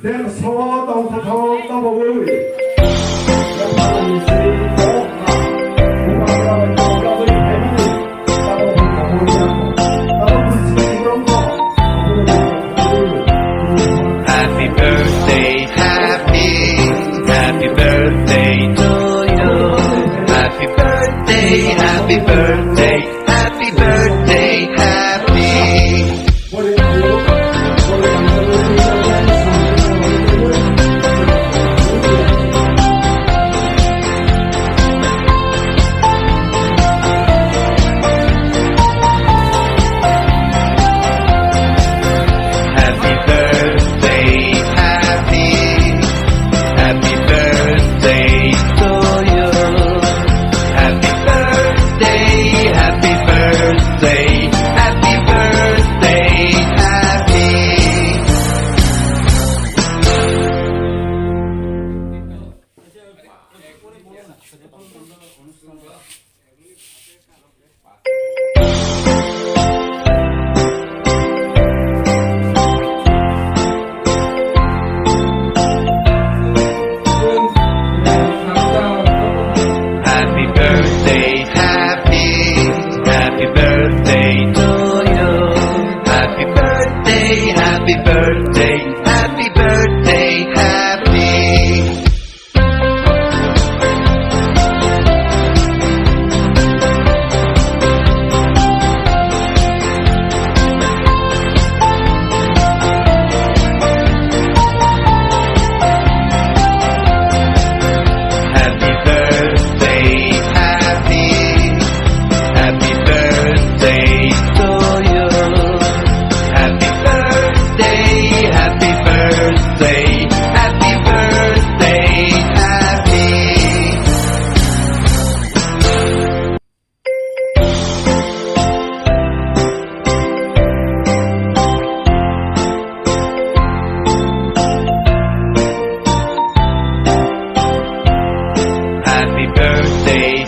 đem số tông thật thô tông vào vui đem ba lần sĩ phố Bubagra JWGALIJAK Happy birthday, happy birthday to you. Happy birthday, happy birthday, happy birthday, happy. Happy birthday, happy birthday to you. Happy birthday, happy birthday, happy birthday, happy. Happy birthday, happy birthday to you. Happy birthday, happy birthday, happy birthday, happy. Happy birthday, happy birthday to you. Happy birthday, happy birthday, happy birthday, happy. Happy birthday,